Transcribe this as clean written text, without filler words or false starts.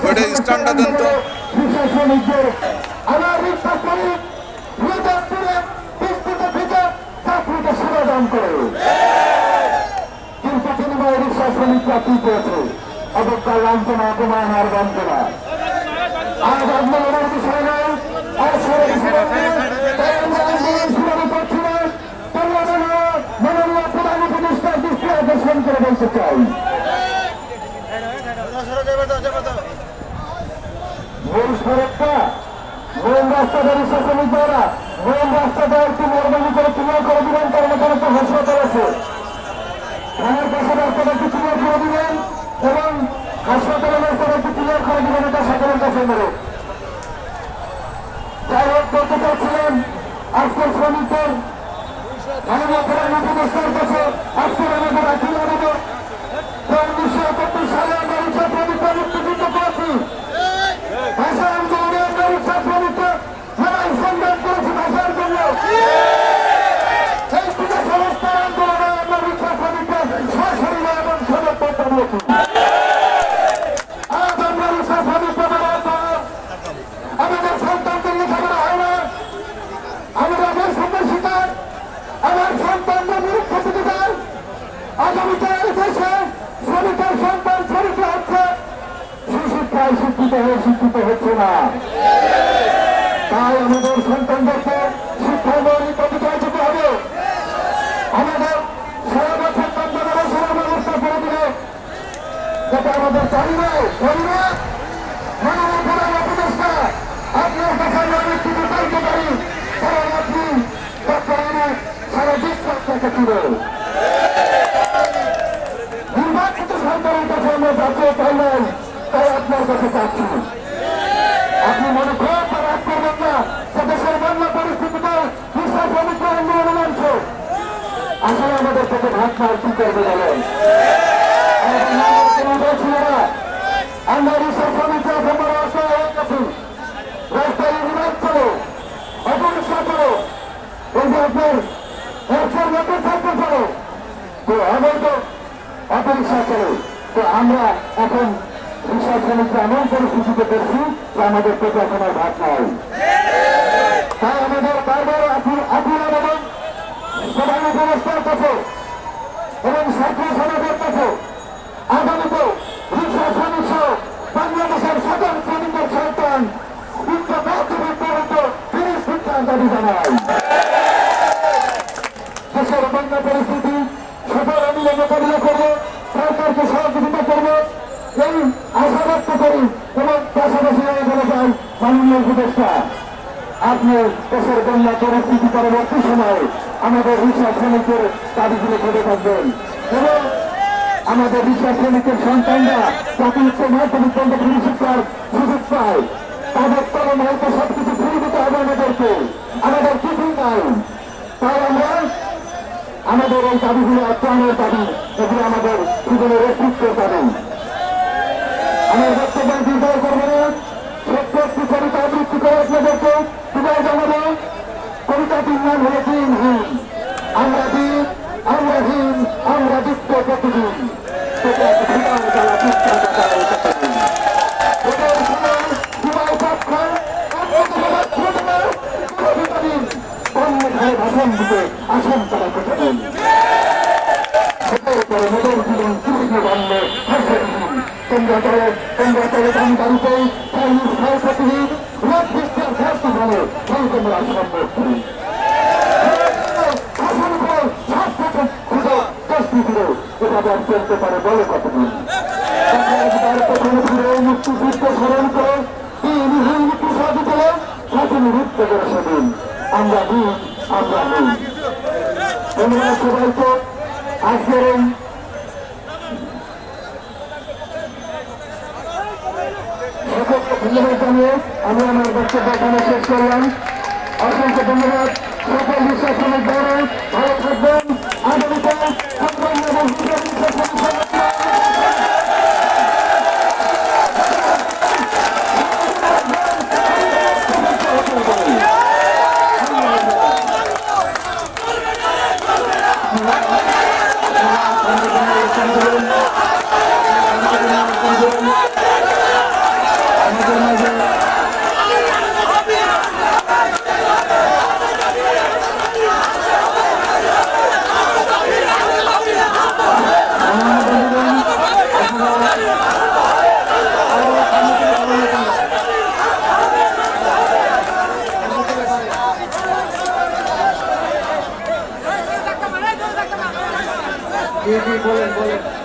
ওটা স্ট্যান্ডটা দেন তো। আমার বিশ্বাস করি চাকরিকে সমাধান করে, কিন্তু বিনিময় রিক্সা শ্রমিকরা কি করেছে? অবজ্ঞা, লাঞ্ছনা, অপমান আর বঞ্চনা। আজ আন্দোলনের বিষয় নয়, আর শুনানি করছি না। মাননীয় প্রধান উপদেষ্টার দৃষ্টি আকর্ষণ করে বলতে চাই, মূল সড়কটা, মূল রাস্তাটা রিক্সা শ্রমিক দ্বারা মূল রাস্তাটা একটু মেহরবানি করে ক্লিয়ার করে দিবেন, কারণ এখানে একটা হাসপাতাল আছে। থানার পাশে রাস্তাটা একটু ক্লিয়ার করে দিবেন এবং হাসপাতালের রাস্তাটা একটু ক্লিয়ার করে দিবেন, এটা সকলের কাছে মেরে। যাই হোক, বলতে চাচ্ছিলেন আজকের শ্রমিকদের মাননীয় প্রধান উপদেষ্টার কাছে আজকের আমাদের আখিল আবেদন, 1971 সালে আমরা রিক্সা শ্রমিকরা মুক্তিযুদ্ধ করেছি। ভাষা আন্দোলনে আমরা রিক্সা শ্রমিকরা লড়াই সংগ্রাম করেছি ভাষার জন্য। এই পুজো সংস্কার আন্দোলনে আমরা রিক্সা শ্রমিকরা সশরীরে এবং সমর্পণ দিয়েছি। আজ আমরা রিক্সা শ্রমিকরা আমাদের সন্তানদের লেখাপড়া হয় না, আমরা বৈষম্যের শিকার, আমার সন্তানদের নিরীক্ষিত শিকার। আগামীতে এই দেশে শ্রমিকের সন্তান শ্রমিক হচ্ছে, সুশিক্ষায় শিক্ষিত হয়ে শিক্ষিত হচ্ছে না। তাই আমাদের সন্তানদেরকে শিক্ষার মৌলিক অধিকার দিতে হবে। আমাদের সারা বছর ব্যবসার ব্যবস্থা করে দিলে যাতে আমাদের পরিবার মাননীয় প্রধান উপদেষ্টা আপনার কাছে আমি কিছু চাইতে পারি, কারণ আপনি বর্তমানে সারা বিশ্ব আপনাকে ছিল। নির্বাচিত সরকারের কাছে আমরা যাতে চাই নাই, তাই আপনার কাছে চাচ্ছি। আপনি মনে করেন বা রাগ করবেন না যে দেশের বন্যা পরিস্থিতিতে রিক্সা শ্রমিকরা আন্দোলন মানছে। আসলে আমাদের কাছে ভাত মার কি করবে বলেন? ছিল না, আমরা রিক্সা শ্রমিকরা আমরা রাস্তায় হয়ে গেছি, রাস্তায় ইউনিভার্স চলো, অটোরিক্সা চলো, এই যে আপনার একশোর মধ্যে সাইকেল চলো, তো আমার তো অটোরিক্সা চলো। তো আমরা এখন রিক্সা শ্রমিকরা এমন পরিস্থিতিতে পড়ছি যে আমাদের পেটে এখন আর ভাত নাই। তাই আমাদের বারবার আপিল আবেদন প্রধান উপদেষ্টার কাছে এবং ছাত্র সমাজের কাছে, আগামীতে রিক্সা শ্রমিক সহ বাংলাদেশের সাধারণ শ্রমিকের সন্তান দাবি জানাই। দেশের বন্যা পরিস্থিতি সকল মিলে মোকাবিলা করবো, সরকারকে সহযোগিতা করবো, এই আশা ব্যক্ত করি। এবং পাশাপাশি বলে যাই, মাননীয় উপদেষ্টা আপনি দেশের বন্যা পরিস্থিতি পরবর্তী সময়ে আমাদের রিক্সা শ্রমিকের দাবিগুলো করে থাকবেন এবং আমাদের রিক্সা শ্রমিকের সন্তানরা যাতে উচ্চ মাধ্যমিক পর্যন্ত শিক্ষার সুযোগ পায়, তাদের কলম হয়তো সবকিছু ফিরে দিতে হবে আমাদেরকে, আমাদের কিছুই নাই। তাই আমরা আমাদের এই দাবিগুলো প্রাণের দাবি, এগুলো আমাদের জীবনের অস্তিত্বের দাবি। আমার বক্তব্য দীর্ঘায় করবো না, ছোট্ট একটি কবিতা আবৃত্তি করে আপনাদেরকে বিদায় জানাবো। কবিতাটির নাম হলো দিনহীন। আমরা দিন, আমরা হীন, আমরা দিত্য প্রতিদিন ভাষণ দিতে আসন তারা কথা দিন। মোদর জীবন কৃষ্ণ বন্য হাসিহীন, তোমরা তলে দাম দাঁড়িতে প্রতিদিন রোদ বৃষ্টির ঘাটতি বলে সেই তোমরা সম্ভব করি। শাসন করে স্বাস্থ্য খুঁজে দশটি ফিরে এভাবে আর চলতে পারে বলে কতদিন। একবার প্রথমে ফিরে মুক্তিযুদ্ধ স্মরণ করে দিনহীন প্রসাদ দিলে শাসন রুদ্ধ করে সেদিন আমরা দিন, আমরা দিন। ধন্যবাদ সবাইকে। আজকের সকলকে ধন্যবাদ জানিয়ে আমি আমার বক্তব্য এখানে শেষ করলাম। অসংখ্য ধন্যবাদ। সকল বিশ্বাস অনেক বড়, ভালো থাকবেন। আগামীতে জি জি বলেন বলেন